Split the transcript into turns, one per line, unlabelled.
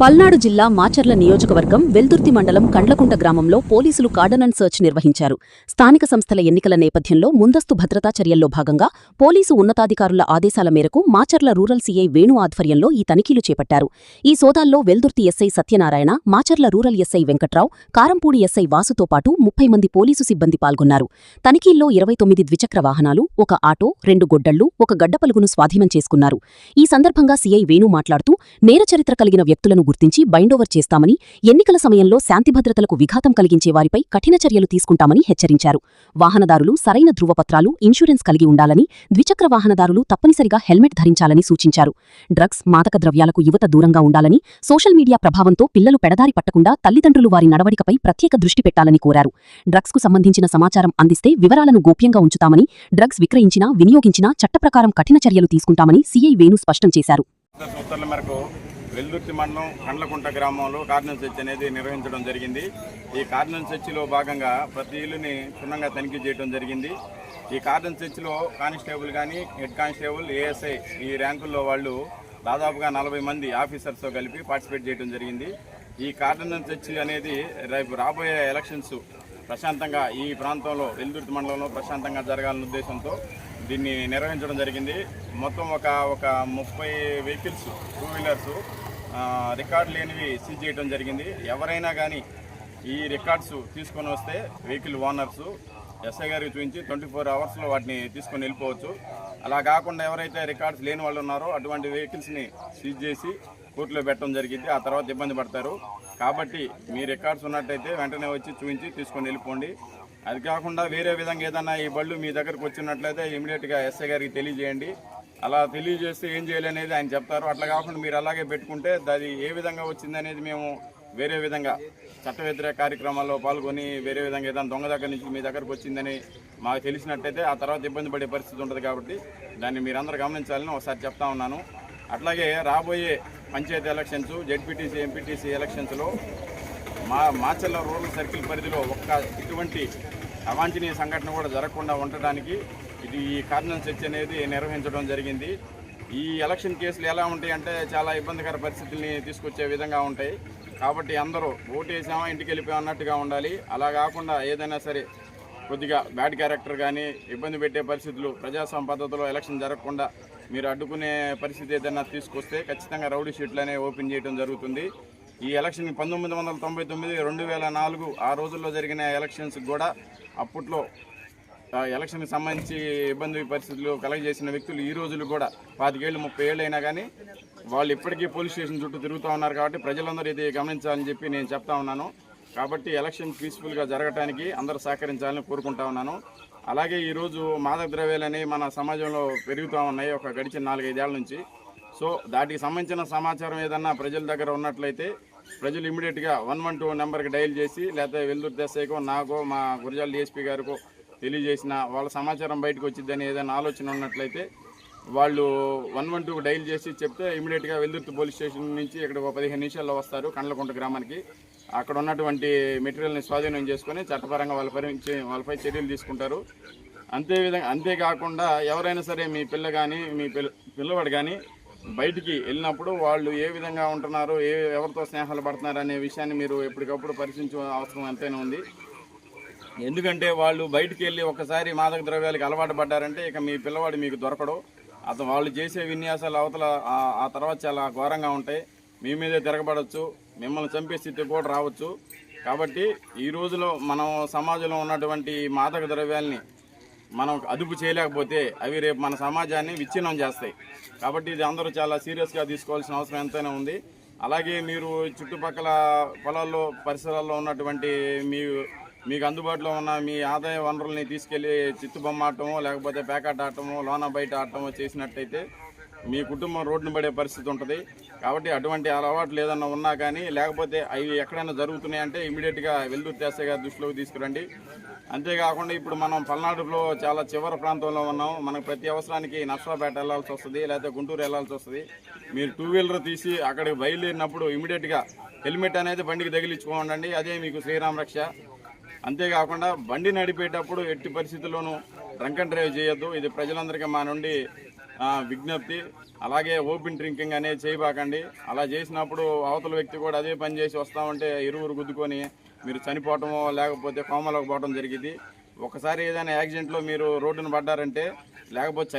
పల్నాడు జిల్లా మాచర్ల నియోజకవర్గం వెల్దుర్తి మండలం కండ్లకుంట గ్రామంలో పోలీసులు కార్డన్ సర్చ్ నిర్వహించారు. స్థానిక సంస్థల ఎన్నికల నేపథ్యంలో ముందస్తు భద్రతా చర్యల్లో భాగంగా పోలీసు ఉన్నతాధికారుల ఆదేశాల మేరకు మాచర్ల రూరల్ సీఐ వేణు ఆధ్వర్యంలో ఈ తనిఖీలు చేపట్టారు. ఈ సోదాల్లో Veldurthi SI Satyanarayana, Macherla rural SI Venkatrao, Karampudi SI వాసుతో పాటు 30 మంది పోలీసు సిబ్బంది పాల్గొన్నారు. తనిఖీల్లో 29 ద్విచక్ర వాహనాలు, ఒక ఆటో, 2 గొడ్డళ్లు, ఒక గడ్డపలుగును స్వాధీనం చేసుకున్నారు. ఈ సందర్భంగా సీఐ వేణు మాట్లాడుతూ నేరచరిత్ర కలిగిన వ్యక్తులను గుర్తించి బైండోవర్ చేస్తామని, ఎన్నికల సమయంలో శాంతిభద్రతలకు విఘాతం కలిగించే వారిపై కఠిన చర్యలు తీసుకుంటామని హెచ్చరించారు. వాహనదారులు సరైన ధృవపత్రాలు, ఇన్సూరెన్స్ కలిగి ఉండాలని, ద్విచక్ర వాహనదారులు తప్పనిసరిగా హెల్మెట్ ధరించాలని సూచించారు. డ్రగ్స్, మాదక ద్రవ్యాలకు యువత దూరంగా ఉండాలని, సోషల్ మీడియా ప్రభావంతో పిల్లలు పెడదారి పట్టకుండా తల్లిదండ్రులు వారి నడవడికపై ప్రత్యేక దృష్టి పెట్టాలని కోరారు. డ్రగ్స్కు సంబంధించిన సమాచారం అందిస్తే వివరాలను గోప్యంగా ఉంచుతామని, డ్రగ్స్ విక్రయించినా, వినియోగించినా చట్టప్రకారం కఠిన చర్యలు తీసుకుంటామని సీఐ వేణు స్పష్టం చేశారు.
వెల్దుర్తి మండలం కండ్లకుంట గ్రామంలో కార్డన్ సెర్చ్ అనేది నిర్వహించడం జరిగింది. ఈ కార్డన్ సెర్చ్లో భాగంగా ప్రతి ఇల్లుని క్షుణ్ణంగా తనిఖీ చేయడం జరిగింది. ఈ కార్డన్ సెర్చ్లో కానిస్టేబుల్ కానీ, హెడ్ కానిస్టేబుల్, ఏఎస్ఐ ఈ ర్యాంకుల్లో వాళ్ళు దాదాపుగా 40 మంది ఆఫీసర్స్తో కలిపి పార్టిసిపేట్ చేయడం జరిగింది. ఈ కార్డన్ సెర్చ్ అనేది రేపు రాబోయే ఎలక్షన్స్ ప్రశాంతంగా ఈ ప్రాంతంలో వెల్దుర్తి మండలంలో ప్రశాంతంగా జరగాలన్న ఉద్దేశంతో దీన్ని నిర్వహించడం జరిగింది. మొత్తం ఒక 30 వెహికల్స్, 2 వీలర్స్ రికార్డు లేనివి సీజ్ చేయడం జరిగింది. ఎవరైనా కానీ ఈ రికార్డ్స్ తీసుకొని వస్తే వెహికల్ ఓనర్స్ ఎస్ఐ గారికి చూపించి 24 అవర్స్లో వాటిని తీసుకొని వెళ్ళిపోవచ్చు. అలా కాకుండా ఎవరైతే రికార్డ్స్ లేని వాళ్ళు ఉన్నారో అటువంటి వెహికల్స్ని సీజ్ చేసి కోర్టులో పెట్టడం జరిగింది. ఆ తర్వాత ఇబ్బంది పడతారు. కాబట్టి మీ రికార్డ్స్ ఉన్నట్టయితే వెంటనే వచ్చి చూపించి తీసుకొని వెళ్ళిపోండి. అది కాకుండా వేరే విధంగా ఏదన్నా ఈ బళ్ళు మీ దగ్గరకు వచ్చినట్లయితే ఇమీడియట్గా ఎస్ఐ గారికి తెలియజేయండి. అలా తెలియజేస్తే ఏం చేయాలనేది ఆయన చెప్తారు. అట్లా కాకుండా మీరు అలాగే పెట్టుకుంటే అది ఏ విధంగా వచ్చిందనేది మేము వేరే విధంగా చట్ట వ్యతిరేక కార్యక్రమాల్లో పాల్గొని వేరే విధంగా ఏదైనా దొంగ దగ్గర నుంచి మీ దగ్గరకు వచ్చిందని మాకు తెలిసినట్టయితే ఆ తర్వాత ఇబ్బంది పడే పరిస్థితి ఉంటుంది. కాబట్టి దాన్ని మీరందరూ గమనించాలని ఒకసారి చెప్తా ఉన్నాను. అట్లాగే రాబోయే పంచాయతీ ఎలక్షన్స్, జెడ్పీటీసీ, ఎంపీటీసీ ఎలక్షన్స్లో మాచర్ల రూరల్ సర్కిల్ పరిధిలో ఇటువంటి అవాంఛనీయ సంఘటన కూడా జరగకుండా ఉండటానికి ఈ కార్డన్ సెర్చ్ అనేది నిర్వహించడం జరిగింది. ఈ ఎలక్షన్ కేసులు ఎలా ఉంటాయంటే చాలా ఇబ్బందికర పరిస్థితుల్ని తీసుకొచ్చే విధంగా ఉంటాయి. కాబట్టి అందరూ ఓటు వేసామా ఇంటికి వెళ్ళిపోయి అన్నట్టుగా ఉండాలి. అలా కాకుండా ఏదైనా సరే కొద్దిగా బ్యాడ్ క్యారెక్టర్ కానీ ఇబ్బంది పెట్టే పరిస్థితులు, ప్రజాస్వామ్య పద్ధతిలో ఎలక్షన్ జరగకుండా మీరు అడ్డుకునే పరిస్థితి ఏదైనా తీసుకొస్తే ఖచ్చితంగా రౌడీ షీట్లు అనేవి ఓపెన్ చేయడం జరుగుతుంది. ఈ ఎలక్షన్ 1999, 2004 ఆ రోజుల్లో జరిగిన ఎలక్షన్స్ కూడా అప్పట్లో ఎలక్షన్కి సంబంధించి ఇబ్బంది పరిస్థితులు కలగజేసిన వ్యక్తులు ఈ రోజులు కూడా 25 ఏళ్ళు 30 ఏళ్ళు అయినా కానీ వాళ్ళు ఇప్పటికీ పోలీస్ స్టేషన్ చుట్టూ తిరుగుతూ ఉన్నారు. కాబట్టి ప్రజలందరూ ఇది గమనించాలని చెప్పి నేను చెప్తా ఉన్నాను. కాబట్టి ఎలక్షన్ పీస్ఫుల్గా జరగడానికి అందరూ సహకరించాలని కోరుకుంటా ఉన్నాను. అలాగే ఈరోజు మాదక ద్రవ్యాలని మన సమాజంలో పెరుగుతూ ఉన్నాయి ఒక గడిచిన 4-5 ఏళ్ల నుంచి. సో దాటికి సంబంధించిన సమాచారం ఏదన్నా ప్రజల దగ్గర ఉన్నట్లయితే ప్రజలు ఇమీడియట్గా 112 నెంబర్కి డయల్ చేసి, లేకపోతే వెల్దుర్తి ఎస్ఐకో, నాకో, మా గురజాల డిఎస్పీ గారికో తెలియజేసిన వాళ్ళ సమాచారం బయటకు వచ్చిద్దని ఏదైనా ఆలోచన ఉన్నట్లయితే వాళ్ళు 112కు డయల్ చేసి చెప్తే ఇమీడియట్గా వెల్దుర్తి పోలీస్ స్టేషన్ నుంచి ఇక్కడ 15 నిమిషాల్లో వస్తారు కండ్లకుంట గ్రామానికి. అక్కడ ఉన్నటువంటి మెటీరియల్ని స్వాధీనం చేసుకొని చట్టపరంగా వాళ్ళపై చర్యలు తీసుకుంటారు. అంతేకాకుండా ఎవరైనా సరే మీ పిల్ల కానీ మీ పిల్లవాడు కానీ బయటికి వెళ్ళినప్పుడు వాళ్ళు ఏ విధంగా ఉంటున్నారు, ఎవరితో స్నేహాలు పడుతున్నారు అనే విషయాన్ని మీరు ఎప్పటికప్పుడు పరిశీలించే అవసరం ఎంతైనా ఉంది. ఎందుకంటే వాళ్ళు బయటికి వెళ్ళి ఒకసారి మాదక ద్రవ్యాలకు అలవాటు పడ్డారంటే ఇక మీ పిల్లవాడు మీకు దొరకడు. వాళ్ళు చేసే విన్యాసాలు అవతల ఆ తర్వాత చాలా ఘోరంగా ఉంటాయి. మీ మీదే తిరగబడవచ్చు, మిమ్మల్ని చంపే స్థితి కూడా రావచ్చు. కాబట్టి ఈ రోజులో మనం సమాజంలో ఉన్నటువంటి మాదక ద్రవ్యాల్ని మనం అదుపు చేయలేకపోతే అవి రేపు మన సమాజాన్ని విచ్ఛిన్నం చేస్తాయి. కాబట్టి ఇది అందరూ చాలా సీరియస్గా తీసుకోవాల్సిన అవసరం ఎంతైనా ఉంది. అలాగే మీరు చుట్టుపక్కల పొలాల్లో పరిసరాల్లో ఉన్నటువంటి మీకు అందుబాటులో ఉన్న మీ ఆదాయ వనరుల్ని తీసుకెళ్ళి చిత్తుబొమ్మ ఆడటమో, లేకపోతే పేకాట ఆడటమో, లోన బయట ఆడటమో చేసినట్టయితే మీ కుటుంబం రోడ్డును పడే పరిస్థితి ఉంటుంది. కాబట్టి అటువంటి అలవాట్లు ఏదన్నా ఉన్నా కానీ, లేకపోతే అవి ఎక్కడైనా జరుగుతున్నాయంటే ఇమీడియట్గా వెల్దుర్తి ఎస్ఐ గారి దృష్టిలోకి తీసుకురండి. అంతేకాకుండా ఇప్పుడు మనం పల్నాడులో చాలా చివరి ప్రాంతంలో ఉన్నాం. మనకు ప్రతి అవసరానికి నర్సరావుపేట వెళ్లాల్సి వస్తుంది, లేకపోతే గుంటూరు వెళ్లాల్సి వస్తుంది. మీరు 2 వీలర్ తీసి అక్కడికి బయలుదేరినప్పుడు ఇమీడియట్గా హెల్మెట్ అనేది బండికి తగిలించుకోండి. అదే మీకు శ్రీరామ రక్ష. అంతేకాకుండా బండి నడిపేటప్పుడు ఎట్టి పరిస్థితుల్లోనూ డ్రంక్ అండ్ డ్రైవ్ చేయొద్దు. ఇది ప్రజలందరికీ మా నుండి విజ్ఞప్తి. అలాగే ఓపెన్ డ్రింకింగ్ అనేది చేయబాకండి. అలా చేసినప్పుడు అవతల వ్యక్తి కూడా అదే పని చేసి వస్తామంటే ఇరువురు గుద్దుకొని మీరు చనిపోవటమో లేకపోతే కోమలోకి పోవడం జరిగింది. ఒకసారి ఏదైనా యాక్సిడెంట్లో మీరు రోడ్డున పడ్డారంటే లేకపోతే